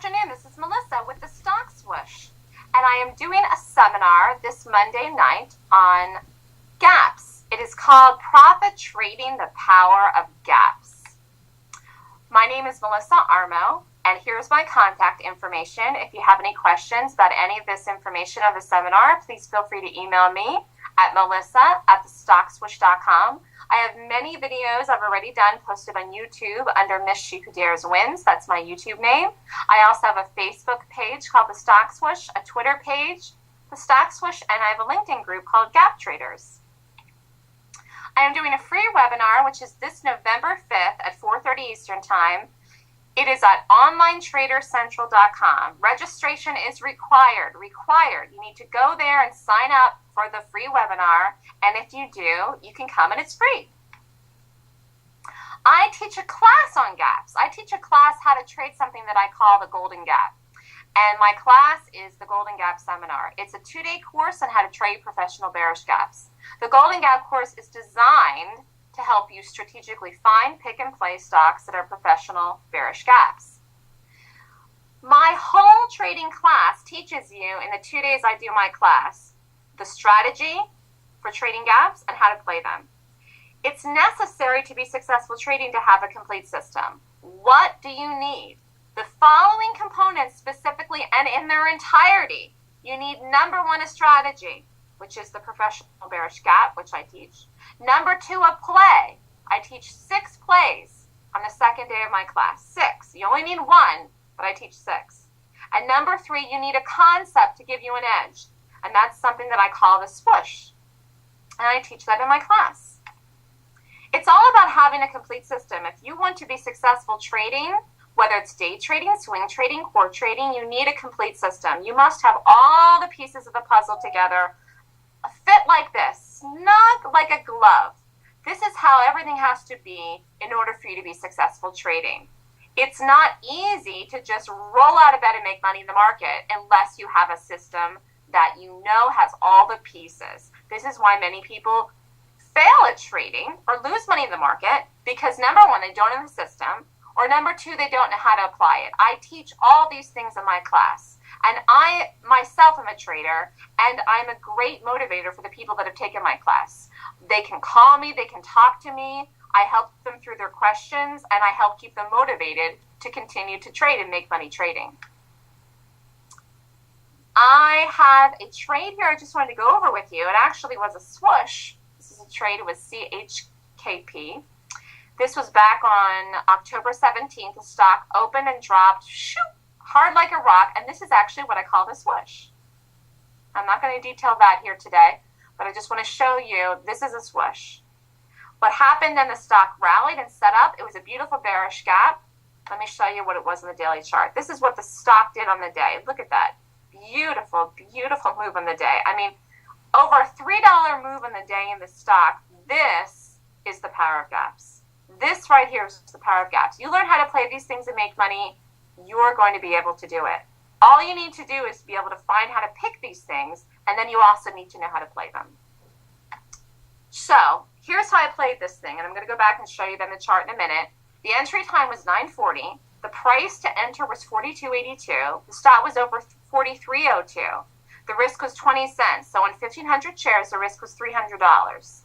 afternoon. This is Melissa with the Stock Swoosh, and I am doing a seminar this Monday night on gaps. It is called Profit Trading: The Power of Gaps. My name is Melissa Armo, and here's my contact information. If you have any questions about any of this information of the seminar, please feel free to email me at melissa@thestockswoosh.com. I have many videos I've already done posted on YouTube under Miss She Who Dares Wins. That's my YouTube name. I also have a Facebook page called The Stock Swoosh, a Twitter page, The Stock Swoosh, and I have a LinkedIn group called Gap Traders. I am doing a free webinar, which is this November 5th at 4:30 Eastern Time. It is at onlinetradercentral.com. Registration is required. You need to go there and sign up for the free webinar, and if you do, you can come and it's free. I teach a class on gaps. I teach a class how to trade something that I call the Golden Gap, and my class is the Golden Gap Seminar. It's a 2-day course on how to trade professional bearish gaps. The Golden Gap course is designed to help you strategically find, pick, and play stocks that are professional bearish gaps. My whole trading class teaches you, in the 2 days I do my class, the strategy for trading gaps and how to play them. It's necessary to be successful trading to have a complete system. What do you need? The following components specifically and in their entirety. You need, number one, a strategy, which is the professional bearish gap, which I teach. Number two, a play. I teach 6 plays on the second day of my class. 6. You only need 1, but I teach 6. And number 3, you need a concept to give you an edge. And that's something that I call the swoosh. And I teach that in my class. It's all about having a complete system. If you want to be successful trading, whether it's day trading, swing trading, core trading, you need a complete system. You must have all the pieces of the puzzle together, fit like this, snug like a glove. This is how everything has to be in order for you to be successful trading. It's not easy to just roll out of bed and make money in the market unless you have a system that you know has all the pieces. This is why many people fail at trading or lose money in the market because, number one, they don't have a system, or number two, they don't know how to apply it. I teach all these things in my class. And I myself am a trader, and I'm a great motivator for the people that have taken my class. They can call me, they can talk to me, I help them through their questions, and I help keep them motivated to continue to trade and make money trading. I have a trade here I just wanted to go over with you. It actually was a swoosh. This is a trade, it was CHKP. This was back on October 17th. The stock opened and dropped, hard like a rock, and this is actually what I call the swoosh. I'm not going to detail that here today, but I just want to show you this is a swoosh. What happened, and the stock rallied and set up. It was a beautiful bearish gap. Let me show you what it was in the daily chart. This is what the stock did on the day. Look at that. Beautiful, beautiful move on the day. I mean, over a $3 move on the day in the stock. This is the power of gaps. This right here is the power of gaps. You learn how to play these things and make money, you're going to be able to do it. All you need to do is be able to find how to pick these things, and then you also need to know how to play them. So here's how I played this thing, and I'm going to go back and show you then the chart in a minute. The entry time was 9:40. The price to enter was $42.82. The stop was over $43.02. The risk was 20 cents. So on 1,500 shares, the risk was $300.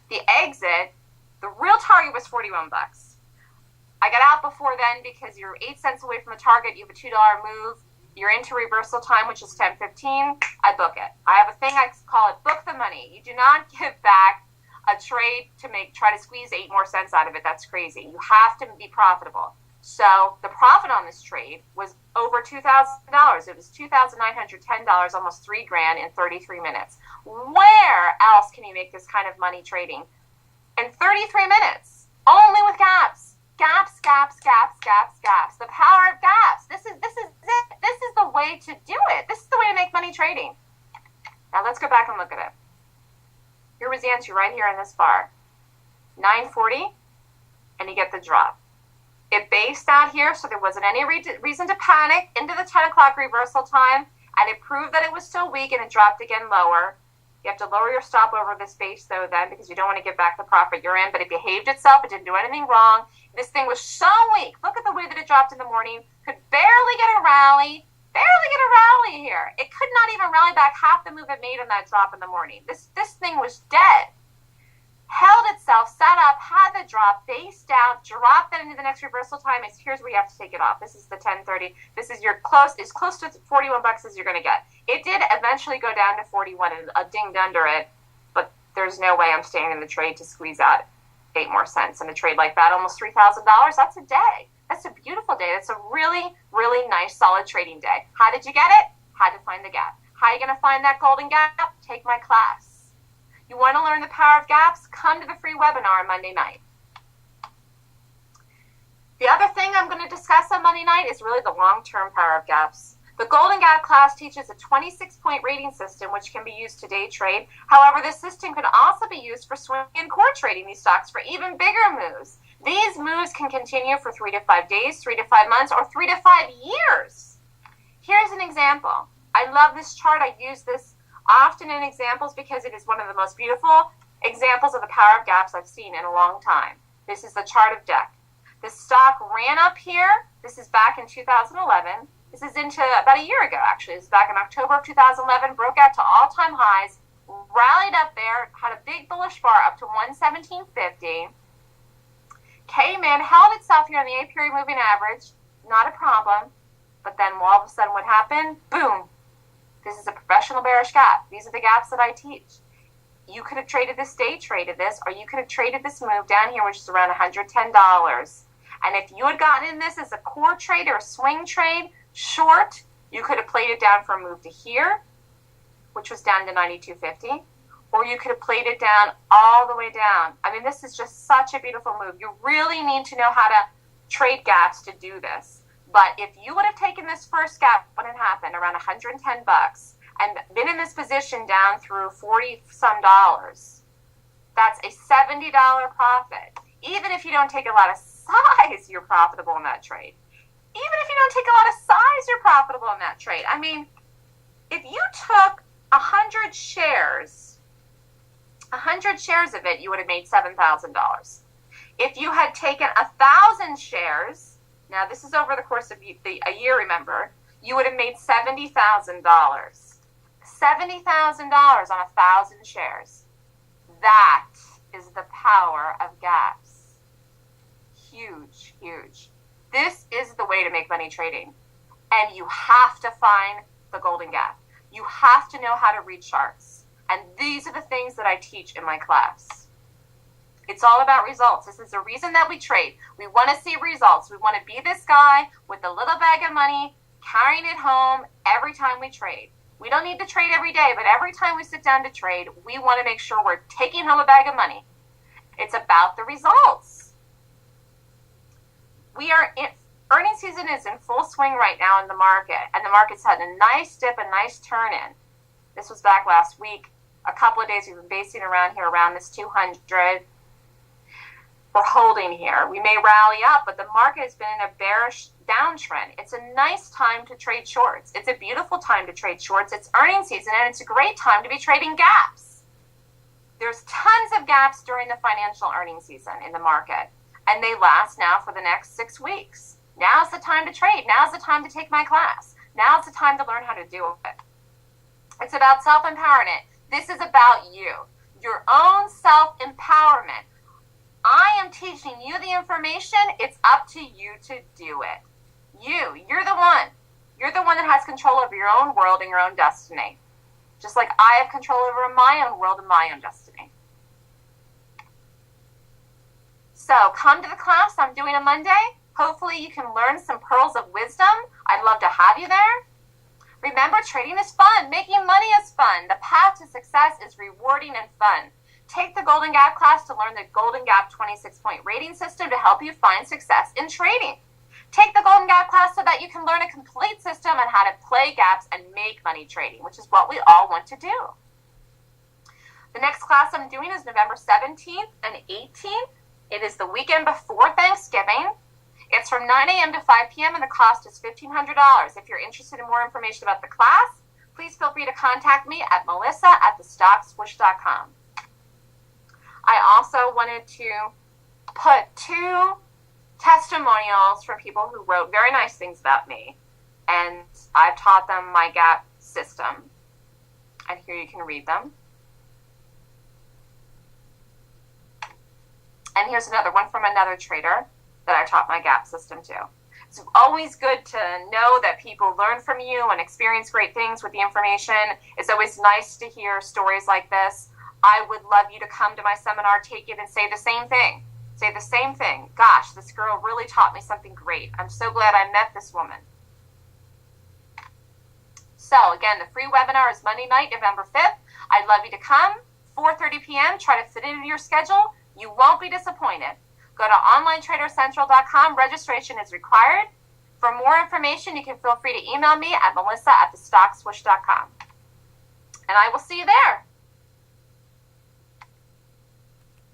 The exit, the real target was 41 bucks. I got out before then because you're 8 cents away from a target. You have a $2 move. You're into reversal time, which is 10:15. I book it. I have a thing I call it book the money. You do not give back a trade to try to squeeze 8 more cents out of it. That's crazy. You have to be profitable. So the profit on this trade was over $2,000. It was $2,910, almost $3,000 in 33 minutes. Where else can you make this kind of money trading? In 33 minutes, only with gaps. Gaps, gaps, gaps, gaps, gaps. The power of gaps. This is it. This is the way to do it. This is the way to make money trading. Now let's go back and look at it. Here was the entry right here in this bar. 9:40, and you get the drop. It based out here, so there wasn't any reason to panic into the 10 o'clock reversal time, and it proved that it was still weak, and it dropped again lower. You have to lower your stop over this base, though, then, because you don't want to give back the profit you're in, but it behaved itself. It didn't do anything wrong. This thing was so weak. Look at the way that it dropped in the morning. Could barely get a rally. Barely get a rally here. It could not even rally back half the move it made on that drop in the morning. This thing was dead. Held itself, sat up, had the drop, base down, dropped that into the next reversal time. Here's where you have to take it off. This is the 1030. This is your close to $41 as you're going to get. It did eventually go down to 41 and dinged under it, but there's no way I'm staying in the trade to squeeze out 8 more cents in a trade like that. Almost $3,000. That's a day. That's a beautiful day. That's a really, really nice, solid trading day. How did you get it? Had to find the gap. How are you going to find that golden gap? Take my class. You want to learn the power of gaps? Come to the free webinar on Monday night. The other thing I'm going to discuss on Monday night is really the long-term power of gaps. The Golden Gap class teaches a 26-point rating system, which can be used to day trade. However, this system can also be used for swing and core trading these stocks for even bigger moves. These moves can continue for 3 to 5 days, 3 to 5 months, or 3 to 5 years. Here's an example. I love this chart. I use this often in examples because it is one of the most beautiful examples of the power of gaps I've seen in a long time. This is the chart of deck. The stock ran up here. This is back in 2011. This is into about a year ago, actually. This is back in October of 2011, broke out to all-time highs, rallied up there, had a big bullish bar up to 117.50. Came in, held itself here on the 8-period moving average, not a problem. But then all of a sudden what happened? Boom. This is a professional bearish gap. These are the gaps that I teach. You could have traded this, day traded this, or you could have traded this move down here, which is around $110. And if you had gotten in this as a core trade or a swing trade, short, you could have played it down for a move to here, which was down to 92.50, or you could have played it down all the way down. I mean, this is just such a beautiful move. You really need to know how to trade gaps to do this. But if you would have taken this first gap when it happened, around $110, and been in this position down through 40 some dollars, that's a $70 profit. Even if you don't take a lot of size, you're profitable in that trade. Even if you don't take a lot of size, you're profitable in that trade. I mean, if you took 100 shares of it, you would have made $7,000. If you had taken 1,000 shares, now this is over the course of a year, remember, you would have made $70,000. $70,000 on 1,000 shares. That is the power of gaps. Huge, huge. This is the way to make money trading. And you have to find the golden gap. You have to know how to read charts. And these are the things that I teach in my class. It's all about results. This is the reason that we trade. We want to see results. We want to be this guy with a little bag of money, carrying it home every time we trade. We don't need to trade every day, but every time we sit down to trade, we want to make sure we're taking home a bag of money. It's about the results. Earnings season is in full swing right now in the market, and the market's had a nice dip, a nice turn in. This was back last week. A couple of days we've been basing around here, around this 200. We're holding here. We may rally up, but the market has been in a bearish downtrend. It's a nice time to trade shorts. It's a beautiful time to trade shorts. It's earnings season, and it's a great time to be trading gaps. There's tons of gaps during the financial earnings season in the market, and they last now for the next 6 weeks. Now's the time to trade. Now's the time to take my class. Now's the time to learn how to do it. It's about self-empowerment. This is about you, your own self-empowerment. I am teaching you the information. It's up to you to do it. You're the one. You're the one that has control over your own world and your own destiny. Just like I have control over my own world and my own destiny. So come to the class I'm doing on Monday. Hopefully you can learn some pearls of wisdom. I'd love to have you there. Remember, trading is fun. Making money is fun. The path to success is rewarding and fun. Take the Golden Gap class to learn the Golden Gap 26-point rating system to help you find success in trading. Take the Golden Gap class so that you can learn a complete system on how to play gaps and make money trading, which is what we all want to do. The next class I'm doing is November 17th and 18th. It is the weekend before Thanksgiving. It's from 9 a.m. to 5 p.m. and the cost is $1,500. If you're interested in more information about the class, please feel free to contact me at melissa@thestockswoosh.com. I also wanted to put 2 testimonials from people who wrote very nice things about me, and I've taught them my gap system, and here you can read them. And here's another one from another trader that I taught my gap system to. It's always good to know that people learn from you and experience great things with the information. It's always nice to hear stories like this. I would love you to come to my seminar, take it, and say the same thing. Say the same thing. Gosh, this girl really taught me something great. I'm so glad I met this woman. So again, the free webinar is Monday night, November 5th. I'd love you to come, 4:30 p.m. Try to fit it into your schedule. You won't be disappointed. Go to onlinetradercentral.com. Registration is required. For more information, you can feel free to email me at melissa@thestockswoosh.com. And I will see you there.